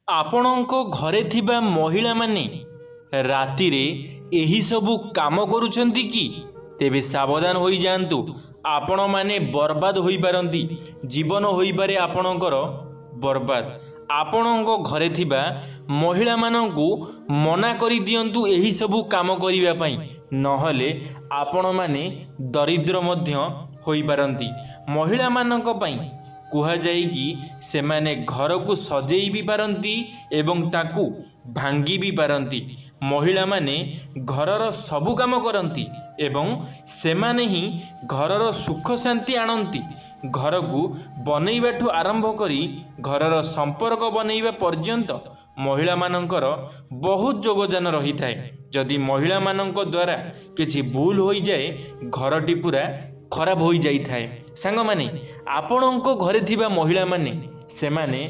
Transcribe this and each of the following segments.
ଆପଣଙ୍କ ଘରେ ଥିବା ମହିଳାମାନେ ରାତିରେ ଏହି ସବୁ କାମ କରୁଛନ୍ତି କି? ତେବେ ସାବଧାନ ହୋଇଯାଆନ୍ତୁ, ଆପଣମାନେ ବର୍ବାଦ ହୋଇପାରନ୍ତି। ଜୀବନ ହୋଇପାରେ ଆପଣଙ୍କର ବର୍ବାଦ। ଆପଣଙ୍କ ଘରେ ଥିବା ମହିଳାମାନଙ୍କୁ ମନା କରିଦିଅନ୍ତୁ ଏହି ସବୁ କାମ କରିବା ପାଇଁ, ନହେଲେ ଆପଣମାନେ ଦରିଦ୍ର ମଧ୍ୟ ହୋଇପାରନ୍ତି। ମହିଳାମାନଙ୍କ ପାଇଁ କୁହାଯାଏ କି ସେମାନେ ଘରକୁ ସଜେଇ ବି ପାରନ୍ତି ଏବଂ ତାକୁ ଭାଙ୍ଗି ବି ପାରନ୍ତି। ମହିଳାମାନେ ଘରର ସବୁ କାମ କରନ୍ତି ଏବଂ ସେମାନେ ହିଁ ଘରର ସୁଖ ଶାନ୍ତି ଆଣନ୍ତି। ଘରକୁ ବନେଇବାଠୁ ଆରମ୍ଭ କରି ଘରର ସମ୍ପର୍କ ବନେଇବା ପର୍ଯ୍ୟନ୍ତ ମହିଳାମାନଙ୍କର ବହୁତ ଯୋଗଦାନ ରହିଥାଏ। ଯଦି ମହିଳାମାନଙ୍କ ଦ୍ୱାରା କିଛି ଭୁଲ ହୋଇଯାଏ, ଘରଟି ପୁରା ଖରାପ ହୋଇଯାଇଥାଏ। ସାଙ୍ଗମାନେ, ଆପଣଙ୍କ ଘରେ ଥିବା ମହିଳାମାନେ ସେମାନେ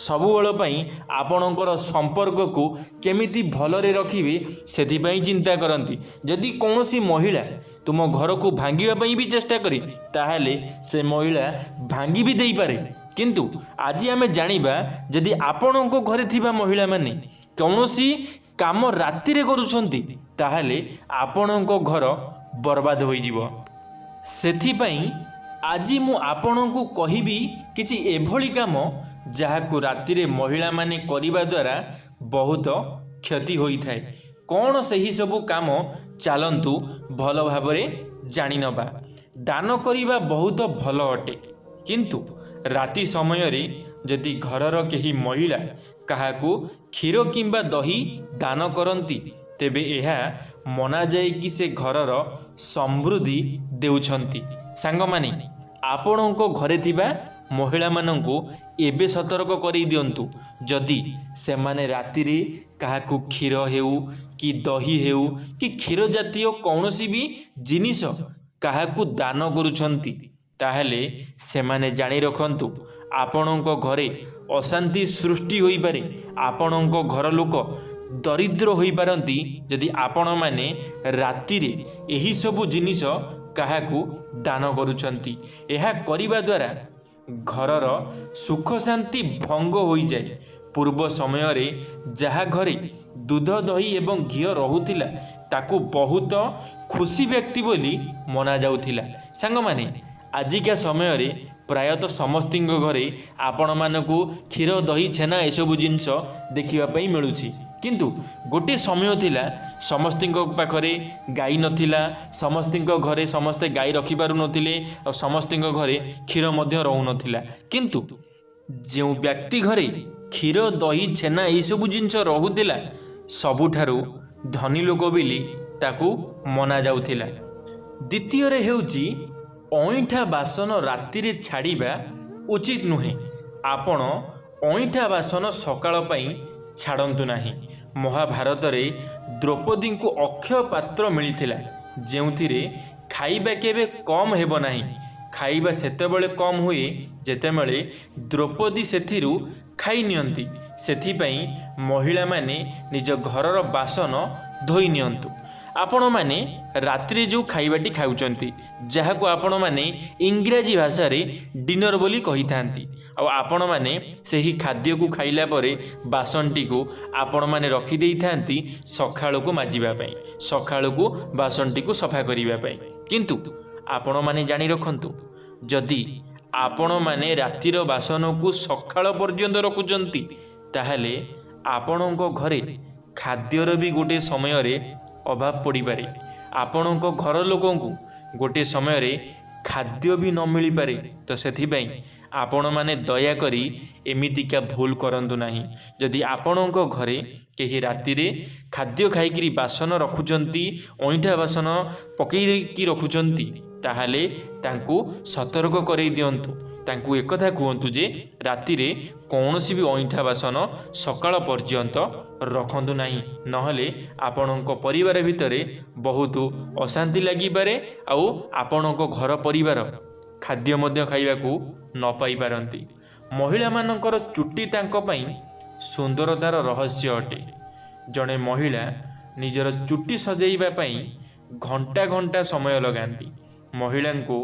ସବୁବେଳ ପାଇଁ ଆପଣଙ୍କର ସମ୍ପର୍କକୁ କେମିତି ଭଲରେ ରଖିବେ ସେଥିପାଇଁ ଚିନ୍ତା କରନ୍ତି। ଯଦି କୌଣସି ମହିଳା ତୁମ ଘରକୁ ଭାଙ୍ଗିବା ପାଇଁ ବି ଚେଷ୍ଟା କରେ, ତାହେଲେ ସେ ମହିଳା ଭାଙ୍ଗି ବି ଦେଇପାରେ। କିନ୍ତୁ ଆଜି ଆମେ ଜାଣିବା, ଯଦି ଆପଣଙ୍କ ଘରେ ଥିବା ମହିଳାମାନେ କୌଣସି କାମ ରାତିରେ କରୁଛନ୍ତି, ତାହେଲେ ଆପଣଙ୍କ ଘର ବର୍ବାଦ ହୋଇଯିବ। ସେଥିପାଇଁ ଆଜି ମୁଁ ଆପଣଙ୍କୁ କହିବି କିଛି ଏଭଳି କାମ ଯାହାକୁ ରାତିରେ ମହିଳାମାନେ କରିବା ଦ୍ୱାରା ବହୁତ କ୍ଷତି ହୋଇଥାଏ। କ'ଣ ସେହି ସବୁ କାମ? ଚାଲନ୍ତୁ ଭଲ ଭାବରେ ଜାଣିନେବା। ଦାନ କରିବା ବହୁତ ଭଲ ଅଟେ, କିନ୍ତୁ ରାତି ସମୟରେ ଯଦି ଘରର କେହି ମହିଳା କାହାକୁ କ୍ଷୀର କିମ୍ବା ଦହି ଦାନ କରନ୍ତି, ତେବେ ଏହା ମନାଯାଏ କି ସେ ଘରର ସମୃଦ୍ଧି ଦେଉଛନ୍ତି। ସାଙ୍ଗମାନେ, ଆପଣଙ୍କ ଘରେ ଥିବା ମହିଳାମାନଙ୍କୁ ଏବେ ସତର୍କ କରିଦିଅନ୍ତୁ, ଯଦି ସେମାନେ ରାତିରେ କାହାକୁ କ୍ଷୀର ହେଉ କି ଦହି ହେଉ କି କ୍ଷୀର ଜାତୀୟ କୌଣସି ବି ଜିନିଷ କାହାକୁ ଦାନ କରୁଛନ୍ତି, ତାହେଲେ ସେମାନେ ଜାଣି ରଖନ୍ତୁ ଆପଣଙ୍କ ଘରେ ଅଶାନ୍ତି ସୃଷ୍ଟି ହୋଇପାରେ। ଆପଣଙ୍କ ଘର ଲୋକ ଦରିଦ୍ର ହୋଇପାରନ୍ତି ଯଦି ଆପଣମାନେ ରାତିରେ ଏହିସବୁ ଜିନିଷ କାହାକୁ ଦାନ କରୁଛନ୍ତି। ଏହା କରିବା ଦ୍ୱାରା ଘରର ସୁଖ ଶାନ୍ତି ଭଙ୍ଗ ହୋଇଯାଏ। ପୂର୍ବ ସମୟରେ ଯାହା ଘରେ ଦୁଧ, ଦହି ଏବଂ ଘିଅ ରହୁଥିଲା, ତାକୁ ବହୁତ ଖୁସି ବ୍ୟକ୍ତି ବୋଲି ମନାଯାଉଥିଲା। ସାଙ୍ଗମାନେ, ଆଜିକା ସମୟରେ ପ୍ରାୟତଃ ସମସ୍ତଙ୍କ ଘରେ ଆପଣମାନଙ୍କୁ କ୍ଷୀର, ଦହି, ଛେନା ଏସବୁ ଜିନିଷ ଦେଖିବା ପାଇଁ ମିଳୁଛି। କିନ୍ତୁ ଗୋଟିଏ ସମୟ ଥିଲା, ସମସ୍ତଙ୍କ ପାଖରେ ଗାଈ ନଥିଲା, ସମସ୍ତଙ୍କ ଘରେ ସମସ୍ତେ ଗାଈ ରଖିପାରୁନଥିଲେ ଆଉ ସମସ୍ତଙ୍କ ଘରେ କ୍ଷୀର ମଧ୍ୟ ରହୁନଥିଲା। କିନ୍ତୁ ଯେଉଁ ବ୍ୟକ୍ତି ଘରେ କ୍ଷୀର, ଦହି, ଛେନା ଏହିସବୁ ଜିନିଷ ରହୁଥିଲା, ସବୁଠାରୁ ଧନୀ ଲୋକ ବୋଲି ତାକୁ ମନାଯାଉଥିଲା। ଦ୍ୱିତୀୟରେ ହେଉଛି, ଅଇଁଠା ବାସନ ରାତିରେ ଛାଡ଼ିବା ଉଚିତ ନୁହେଁ। ଆପଣ ଅଇଁଠା ବାସନ ସକାଳ ପାଇଁ ଛାଡ଼ନ୍ତୁ ନାହିଁ। ମହାଭାରତରେ ଦ୍ରୌପଦୀଙ୍କୁ ଅକ୍ଷୟ ପାତ୍ର ମିଳିଥିଲା, ଯେଉଁଥିରେ ଖାଇବା କେବେ କମ୍ ହେବ ନାହିଁ। ଖାଇବା ସେତେବେଳେ କମ୍ ହୁଏ ଯେତେବେଳେ ଦ୍ରୌପଦୀ ସେଥିରୁ ଖାଇ ନିଅନ୍ତି। ସେଥିପାଇଁ ମହିଳାମାନେ ନିଜ ଘରର ବାସନ ଧୋଇ ନିଅନ୍ତୁ। ଆପଣମାନେ ରାତିରେ ଯେଉଁ ଖାଇବାଟି ଖାଉଛନ୍ତି, ଯାହାକୁ ଆପଣମାନେ ଇଂରାଜୀ ଭାଷାରେ ଡିନର ବୋଲି କହିଥାନ୍ତି, ଆଉ ଆପଣମାନେ ସେହି ଖାଦ୍ୟକୁ ଖାଇଲା ପରେ ବାସନଟିକୁ ଆପଣମାନେ ରଖିଦେଇଥାନ୍ତି ସକାଳକୁ ମାଜିବା ପାଇଁ, ସକାଳକୁ ବାସନଟିକୁ ସଫା କରିବା ପାଇଁ। କିନ୍ତୁ ଆପଣମାନେ ଜାଣି ରଖନ୍ତୁ, ଯଦି ଆପଣମାନେ ରାତିର ବାସନକୁ ସକାଳ ପର୍ଯ୍ୟନ୍ତ ରଖୁଛନ୍ତି, ତାହେଲେ ଆପଣଙ୍କ ଘରେ ଖାଦ୍ୟର ବି ଗୋଟିଏ ସମୟରେ ଅଭାବ ପଡ଼ିପାରେ। ଆପଣଙ୍କ ଘର ଲୋକଙ୍କୁ ଗୋଟିଏ ସମୟରେ ଖାଦ୍ୟ ବି ନ ମିଳିପାରେ। ତ ସେଥିପାଇଁ ଆପଣମାନେ ଦୟାକରି ଏମିତିକା ଭୁଲ କରନ୍ତୁ ନାହିଁ। ଯଦି ଆପଣଙ୍କ ଘରେ କେହି ରାତିରେ ଖାଦ୍ୟ ଖାଇକିରି ବାସନ ରଖୁଛନ୍ତି, ଅଇଁଠା ବାସନ ପକାଇକି ରଖୁଛନ୍ତି, ତାହେଲେ ତାଙ୍କୁ ସତର୍କ କରାଇ ଦିଅନ୍ତୁ। ତାଙ୍କୁ ଏକଥା କୁହନ୍ତୁ ଯେ ରାତିରେ କୌଣସି ବି ଅଇଁଠା ବାସନ ସକାଳ ପର୍ଯ୍ୟନ୍ତ ରଖନ୍ତୁ ନାହିଁ, ନହେଲେ ଆପଣଙ୍କ ପରିବାର ଭିତରେ ବହୁତ ଅଶାନ୍ତି ଲାଗିପାରେ ଆଉ ଆପଣଙ୍କ ଘର ପରିବାର ଖାଦ୍ୟ ମଧ୍ୟ ଖାଇବାକୁ ନ ପାଇପାରନ୍ତି। ମହିଳାମାନଙ୍କର ଚୁଟି ତାଙ୍କ ପାଇଁ ସୁନ୍ଦରତାର ରହସ୍ୟ ଅଟେ। ଜଣେ ମହିଳା ନିଜର ଚୁଟି ସଜେଇବା ପାଇଁ ଘଣ୍ଟା ଘଣ୍ଟା ସମୟ ଲଗାନ୍ତି। ମହିଳାଙ୍କୁ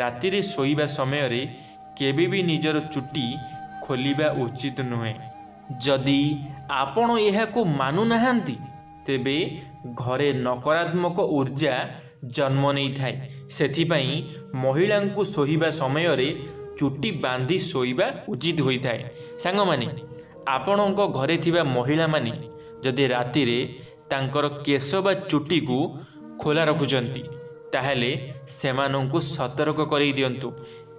ରାତିରେ ଶୋଇବା ସମୟରେ କେବେ ବି ନିଜର ଚୁଟି ଖୋଲିବା ଉଚିତ ନୁହେଁ। जदि आपण एहाको मानुनाहांती तेबे घरे नकारात्मक ऊर्जा जन्म नहीं थाए। सेथिपाई महिलांकु सोहिबा समय रे चुट्टी बांधी सोइबा उचित होइथाए। सांगमाने आपणको घरे थिबा महिला माने जदि राति रे तांकर केश बा चुट्टी को खोला रखुचंती ताहले सेमानंकु सतर्क करई दियंतु।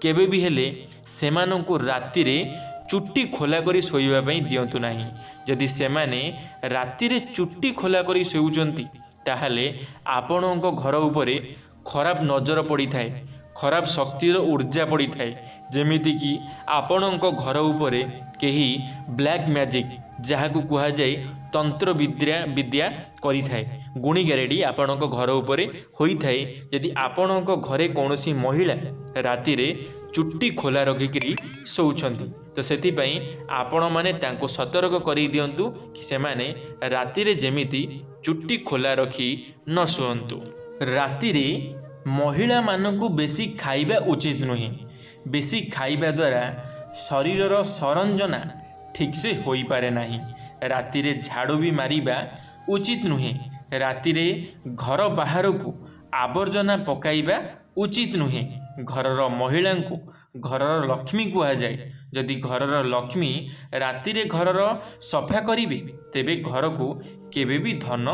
केबे भी हेले सेमानंकु राति रे चुट्टी खोला करी सोइबा पई दियंतु नाही। जदि सेमाने राति रे चुट्टी खोला करी सोउचंती ताहले आपणको घर उपरे खराब नजर पड़ी थाए, खराब शक्तिर ऊर्जा पड़ी थाए। जेमिति कि आपणको घर उपरे केही ब्लैक मैजिक जहाकू कुहा जाए तंत्र विद्या करि थाए, गुणी गारेडी आपणको घर उपरे होई थाए। यदि आपणको घरे कौनसी महिला राति रे चुट्टी खोला रखिकी शोउछंती तो सेथिपाई आपण माने तांको सतर्क करि दियंतु कि सेमाने राति रे जेमिति चुट्टी खोला रखी न शोअंतु। राति रे महिला मानकु बेसी खाइबा उचित नुहे। बेसी खाइबा द्वारा शरीरर संरचना ठीक से होई पारे नाही। राति रे झाड़ू भी मारिबा उचित नुहे। राति रे घर बाहर को आवर्जना पकाइबा उचित नुहे। घरर महिला को घरर लक्ष्मी कहा जाए। जदि घरर लक्ष्मी राति रे घरर सफा करिवे तेबे घर को केबे भी धन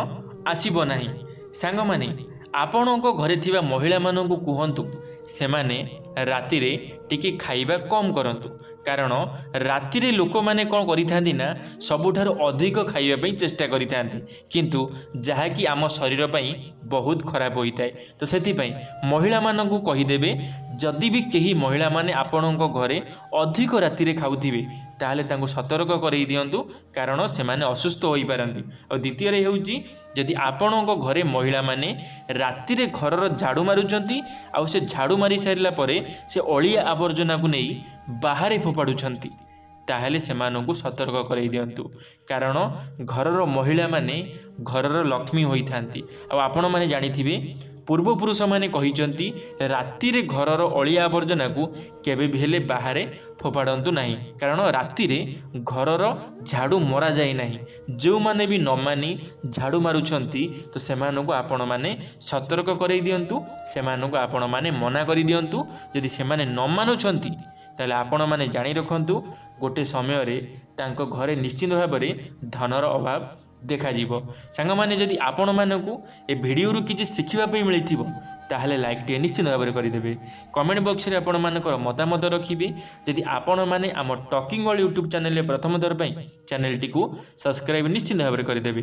आसीबो नाही। सांग माने आपणको घरे थिबा महिला मानकु कुहंतु सेमाने राति रे टिके खाइबा कम करंतु। कारण राति रे लोक माने कोन करिथांती ना सबुठारु अधिक खाइबा पई चेष्टा करिथांती, किंतु जहाकी आम शरीर पई बहुत खराब होइताए। तो सेति पई महिला मानकु कहि देबे जदि भी केही महिला माने आपणको घरे अधिक राति रे खाउथिबे ताहले तांको सतर्क करई दियंतु, कारण से माने असुस्थ होई पारंती। और द्वितीय रे हेउची जदि आपणको घरे महिला माने राति रे घरर झाड़ू मारुचंती आ से झाड़ू मारी सारिला परे से अलिया आवर्जना को नहीं बाहर फोपाड़ुछंती ताहले सेमानंकु सतर्क करई दियंतु। कारण घरर महिला माने घरर लक्ष्मी होई थांती। आ आपण माने जानिथिबे पूर्वपुरुष माने कहिचंती राति रे घरर अलिया आवर्जना को केबे भी हेले बाहर फोपाड़ंतु नाही। कारण राति रे घरर झाड़ू मरा जाए नाही। जो माने भी न मानी झाड़ू मारुछंती तो सेमानंकु आपण माने सतर्क करई दियंतु। सेमानंकु आपण माने मना करि दियंतु। जदि सेमाने न मानुछंती ताले आपण माने जानि रखंतु गोटे समय रे तांको घरे निश्चित भाव धनर अभाव देखा जीवो। सांग माने जदि आपण मानकु ए वीडियो रु किछि शिखिबा पई मिलिथिबो ताहले लाइक टे निश्चित भाव में करदेवे। कमेंट बॉक्स रे आपण मानकर मतामत रखिबे। जदि आपण माने आम टॉकिंग वर्ल्ड यूट्यूब चैनल रे प्रथम दर पई चैनल टी को सब्सक्राइब निश्चित भाव में करदेवे।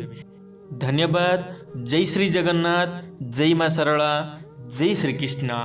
धन्यवाद। जय श्री जगन्नाथ, जय मां सरला, जय श्री कृष्ण।